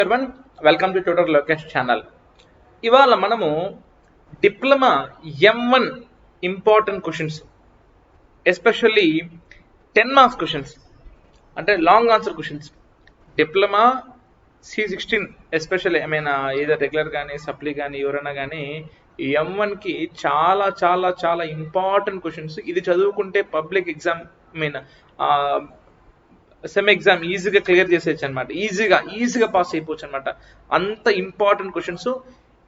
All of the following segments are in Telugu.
everyone, welcome to Tutor Lokesh channel. ఇవాళ మనము diploma M1 important questions especially 10 marks questions అంటే long answer questions diploma C16 especially ఏదో రెగ్యులర్ కానీ సప్లీ కానీ ఎవరైనా కానీ M1కి చాలా చాలా చాలా ఇంపార్టెంట్ క్వశ్చన్స్. ఇది చదువుకుంటే పబ్లిక్ ఎగ్జామ్ సెమ్ ఎగ్జామ్ ఈజీగా క్లియర్ చేసేయచ్చు అనమాట. ఈజీగా పాస్ అయిపోవచ్చు అనమాట. అంత ఇంపార్టెంట్ క్వశ్చన్స్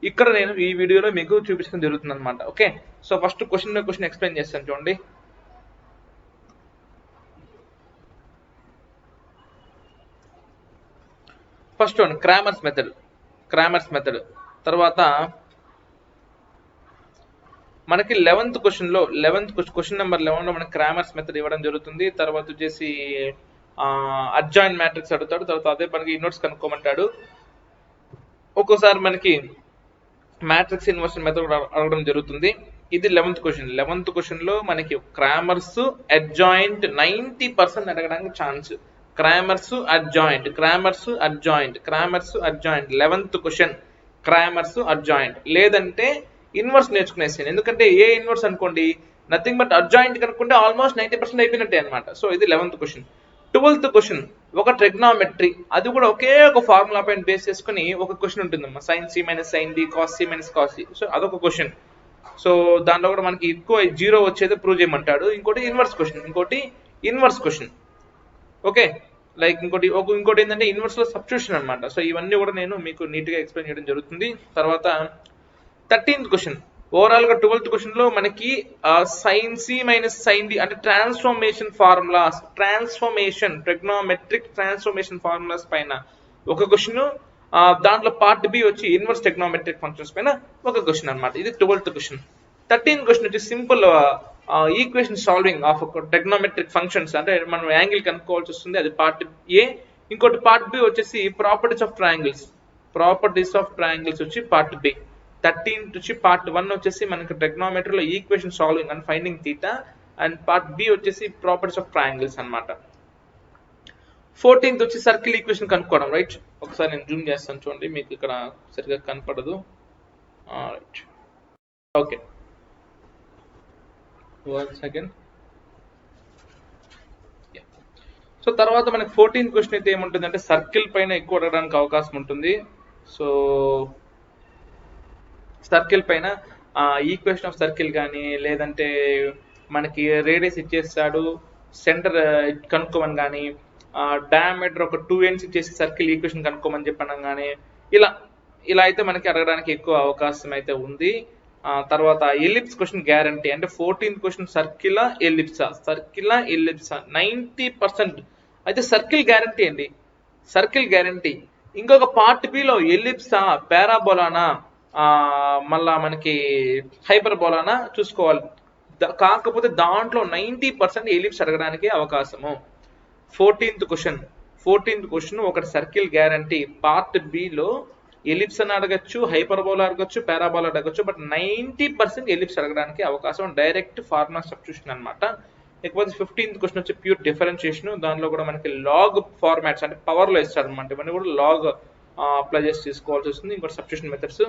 ఇక్కడ నేను ఈ వీడియోలో మీకు చూపించడం జరుగుతుంది అనమాట. Okay, so first question explain చేస్తాను చూడండి. First one Cramer's method. తర్వాత మనకి 11th క్వశ్చన్ నెంబర్ 11లో మనకి క్రామర్స్ మెథడ్ ఇవ్వడం జరుగుతుంది. తర్వాత వచ్చేసి అడ్జాయింట్ మ్యాట్రిక్స్ అడుగుతాడు. తర్వాత అదే మనకి ఇన్వర్స్ కనుక్కోమంటాడు. ఒక్కోసారి మనకి మ్యాట్రిక్స్ ఇన్వర్షన్ మెథడ్ అడగడం జరుగుతుంది. ఇది 11th క్వశ్చన్లో మనకి క్రామర్స్ అడ్జాయింట్ 90% అడగడానికి chance. Cramer's adjoint 11th question Cramer's adjoint. లేదంటే ఇన్వర్స్ నేర్చుకునేసాను. ఎందుకంటే ఏ ఇన్వర్స్ అనుకోండి నథింగ్ బట్ అడ్జాయింట్ కనుక్కుంటే ఆల్మోస్ట్ 90% అయిపోయినట్టే అనమాట. సో ఇది 11th క్వశ్చన్. 12th క్వశ్చన్ ఒక ట్రిగ్నామెట్రీ, అది కూడా ఒకే ఒక ఫార్ములా పైన బేస్ చేసుకుని ఒక క్వశ్చన్ ఉంటుందమ్మా. sin c minus sin d cos c minus cos c. So అదొక క్వశ్చన్. సో దాంట్లో కూడా మనకి ఎక్కువ 0 వచ్చేది ప్రూవ్ చేయమంటాడు. ఇంకోటి ఇన్వర్స్ క్వశ్చన్. ఓకే, లైక్ ఇంకోటి ఏంటంటే ఇన్వర్స్ లో సబ్స్టిట్యూషన్ అనమాట. సో ఇవన్నీ కూడా నేను మీకు నీట్ గా ఎక్స్ప్లెయిన్ చేయడం జరుగుతుంది. తర్వాత 13th క్వశ్చన్ ఓవరాల్ గా 12th క్వశ్చన్ లో మనకి sin c minus sin d అంటే ట్రిగ్నోమెట్రిక్ ట్రాన్స్ఫర్మేషన్ ఫార్ములాస్ పైన ఒక క్వశ్చన్. దాంట్లో పార్ట్ బి వచ్చి ఇన్వర్స్ ట్రిగ్నోమెట్రిక్ ఫంక్షన్స్ పైన ఒక క్వశ్చన్ అనమాట. ఇది 12th క్వశ్చన్. 13th క్వశ్చన్ వచ్చి simple equation solving of trigonometric functions, అంటే మనం యాంగిల్ కనుక్కోవాల్సి వస్తుంది. అది పార్ట్ ఏ. ఇంకోటి పార్ట్ బి వచ్చేసి ప్రాపర్టీస్ ఆఫ్ ట్రయాంగిల్స్ వచ్చి పార్ట్ బి. 13th వచ్చి పార్ట్ 1 వచ్చేసి మనకి ట్రిగ్నోమెట్రీలో equation solving and finding theta, and part B వచ్చేసి ప్రాపర్టీస్ ఆఫ్ ట్రయాంగిల్స్ అనమాట. 14th వచ్చి సర్కిల్ ఈక్వేషన్ కనుక్కోవడం. రైట్, ఒకసారి నేను జూమ్ చేస్తాను చూడండి, మీకు ఇక్కడ సరిగ్గా కనపడదు. Right, okay, 1 second. సో తర్వాత మనకి 14th క్వశ్చన్ అయితే ఏముంటుందంటే సర్కిల్ పైన ఎక్కువ అడగడానికి అవకాశం ఉంటుంది. సో సర్కిల్ పైన ఈక్వేషన్ ఆఫ్ సర్కిల్ కానీ, లేదంటే మనకి రేడియస్ ఇచ్చేస్తాడు, సెంటర్ కనుక్కోమని కానీ, డయామీటర్ ఒక 2 ends ఇచ్చేసి సర్కిల్ ఈక్వేషన్ కనుక్కోమని చెప్పడం కానీ, ఇలా అయితే మనకి అడగడానికి ఎక్కువ అవకాశం అయితే ఉంది. తర్వాత ఎలిప్స్ క్వశ్చన్ గ్యారంటీ, అంటే 14th క్వశ్చన్ సర్కిలా ఎలిప్సా 90% అయితే సర్కిల్ గ్యారంటీ అండి, సర్కిల్ గ్యారంటీ. ఇంకొక పార్ట్ బిలో ఎలిప్సా పారాబోలానా మళ్ళా మనకి హైపర్బోలానా చూసుకోవాలి. కాకపోతే దాంట్లో 90% ఎలిప్స్ అడగడానికి అవకాశము. 14th క్వశ్చన్ ఒకటి circle guarantee, part below ellipse అని అడగచ్చు, హైపర్బోలా అడగచ్చు, పారాబోలా అడగచ్చు, బట్ 90% ఎలిప్స్ అడగడానికి అవకాశం. డైరెక్ట్ ఫార్ములా సబ్స్టిట్యూషన్ అనమాట. ఇకపోతే 15th క్వశ్చన్ వచ్చి ప్యూర్ డిఫరెన్షియేషన్. దానిలో కూడా మనకి లాగ్ ఫార్మాట్స్ అంటే పవర్ లో ఇస్తారు అనమాట. ఇవన్నీ కూడా లాగ్ అప్లై చేసి తీసుకోవాల్సి వస్తుంది. ఇంకోటి సబ్స్టిట్యూషన్ మెథడ్స్.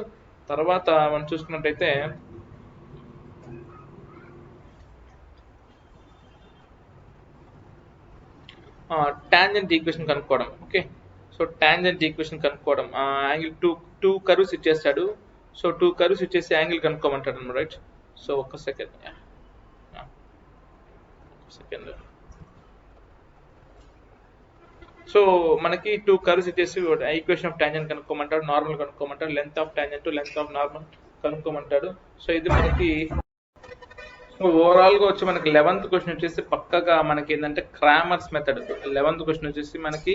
తర్వాత మనం చూసుకున్నట్టయితే టాంజెంట్ ఈక్వేషన్ కనుక్కోవడం. ఓకే, సో టాంజెంట్ ఈక్వేషన్ కనుక్కోవడం, యాంగిల్ టూ కర్వ్స్ ఇచ్చేస్తాడు. సో 2 కర్వ్స్ ఇచ్చేసి యాంగిల్ కనుక్కోమంటాడు అనమాట. రైట్, సో ఒక్క సెకండ్. సో మనకి 2 కర్వ్స్ ఇచ్చేసి ఈక్వేషన్ ఆఫ్ టాంజెంట్ కనుక్కోమంటాడు, నార్మల్ కనుక్కోమంటాడు, length of tangent length of normal కనుక్కోమంటాడు. సో ఇది మనకి ఓవరాల్ గా వచ్చి మనకి 11th క్వశ్చన్ వచ్చేసి పక్కగా మనకి ఏంటంటే క్రామర్స్ మెథడ్. 11th క్వశ్చన్ వచ్చేసి మనకి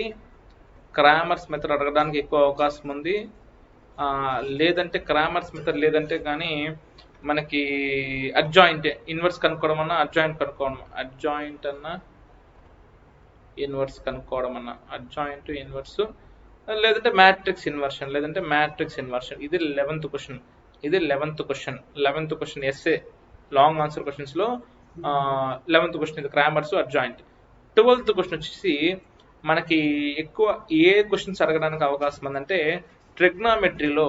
క్రామర్స్ మెథడ్ అడగడానికి ఎక్కువ అవకాశం ఉంది. లేదంటే క్రామర్స్ మెథడ్ లేదంటే కానీ మనకి అడ్జాయింట్ ఇన్వర్స్ కనుక్కోవడం అన్నా, అడ్జాయింట్ అన్నా ఇన్వర్స్ కనుక్కోవడం అన్న, అడ్జాయింట్ ఇన్వర్స్, లేదంటే మ్యాట్రిక్స్ ఇన్వర్షన్. ఇది 11th question SA long answer questions లో 11th క్వశ్చన్ ఇది క్రామర్స్ అడ్జాయింట్. 12th క్వశ్చన్ వచ్చేసి మనకి ఎక్కువ ఏ క్వశ్చన్స్ అడగడానికి అవకాశం ఉందంటే ట్రిగ్నామెట్రీలో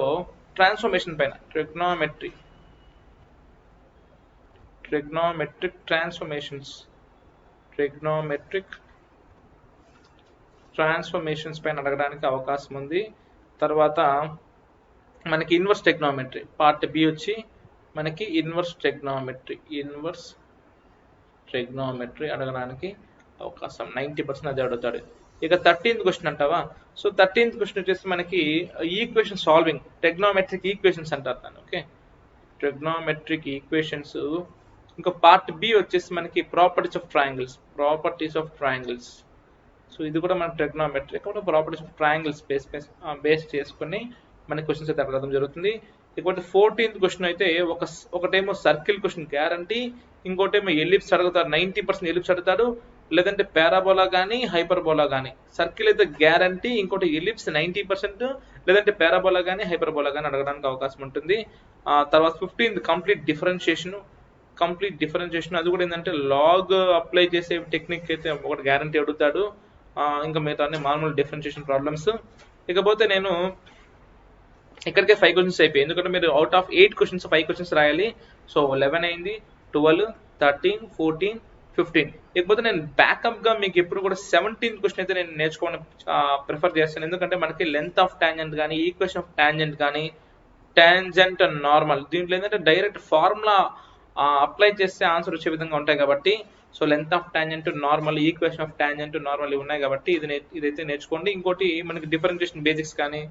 ట్రాన్స్ఫర్మేషన్ పైన ట్రిగ్నోమెట్రిక్ ట్రాన్స్ఫర్మేషన్స్ పైన అడగడానికి అవకాశం ఉంది. తర్వాత మనకి ఇన్వర్స్ ట్రిగ్నోమెట్రీ పార్ట్ బి వచ్చి మనకి ఇన్వర్స్ ట్రిగ్నోమెట్రీ అడగడానికి అవకాశం 90% అది అడుగుతాడు. ఇక 13th క్వశ్చన్ అంటావా? సో 13th క్వశ్చన్ వచ్చేసి మనకి ఈక్వేషన్ సాల్వింగ్, ట్రిగ్నోమెట్రిక్ ఈక్వేషన్స్ అంటారు దాన్ని. Okay, trigonometric equations. ఇంకా పార్ట్ బి వచ్చేసి మనకి ప్రాపర్టీస్ ఆఫ్ ట్రయాంగిల్స్. సో ఇది కూడా మన ట్రిగ్నోమెట్రీ కూడా ప్రాపర్టీస్ ఆఫ్ ట్రయాంగిల్స్ బేస్ చేసుకుని మనకి క్వశ్చన్స్ అయితే అడగడం జరుగుతుంది. ఇకపోతే 14th క్వశ్చన్ అయితే ఒకటేమో సర్కిల్ క్వశ్చన్ గ్యారంటీ, ఇంకోటేమో ఎలిప్స్ అడుగుతాడు. 90% ఎలిప్స్ అడుగుతాడు, లేదంటే పారాబోలా కానీ హైపర్బోలా కానీ. సర్కిల్ అయితే గ్యారంటీ, ఇంకోటి ఎలిప్స్ 90%, లేదంటే పారాబోలా కానీ హైపర్బోలా కానీ అడగడానికి అవకాశం ఉంటుంది. తర్వాత 15th కంప్లీట్ డిఫరెన్షియేషన్ అది కూడా ఏంటంటే లాగ్ అప్లై చేసే టెక్నిక్ అయితే ఒకటి గ్యారంటీ అడుగుతాడు. ఇంకా మిగతా అన్ని మామూలు డిఫరెన్షియేషన్ ప్రాబ్లమ్స్. ఇకపోతే నేను ఇక్కడికే 5 క్వశ్చన్స్ అయిపోయాయి, ఎందుకంటే మీరు అవుట్ ఆఫ్ 8 క్వశ్చన్స్ 5 క్వశ్చన్స్ రాయాలి. సో 11 అయింది, 12, 13, 14, 15. ఇకపోతే నేను బ్యాకప్ గా మీకు ఎప్పుడు కూడా 17th క్వశ్చన్ అయితే నేను నేర్చుకోవడం ప్రిఫర్ చేస్తాను. ఎందుకంటే మనకి లెంత్ ఆఫ్ టాంజెంట్ కానీ, ఈక్వేషన్ ఆఫ్ టాంజెంట్ కానీ, టాంజెంట్ నార్మల్, దీంట్లో ఏంటంటే డైరెక్ట్ ఫార్ములా అప్లై చేస్తే ఆన్సర్ వచ్చే విధంగా ఉంటాయి కాబట్టి. So length of tangent normal, equation of tangent normal ఇవి ఉన్నాయి కాబట్టి ఇదైతే నేర్చుకోండి. ఇంకోటి మనకి డిఫరెన్షియేషన్ బేసిక్స్ కానీ,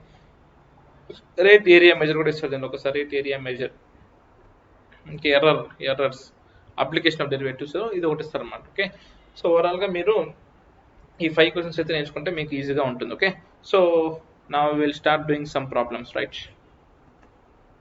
రేట్ ఏరియా మెజర్ కూడా ఇస్తుంది ఒకసారి. రేట్ ఏరియా మెజర్, ఇంకా ఎర్రర్స్, అప్లికేషన్ ఆఫ్ డెరివేటివ్స్, ఇది ఒకటి ఇస్తారు అన్నమాట. ఓకే, సో ఓవరాల్గా మీరు ఈ 5 క్వశ్చన్స్ అయితే నేర్చుకుంటే మీకు ఈజీగా ఉంటుంది. Okay, so now will start doing some problems, right?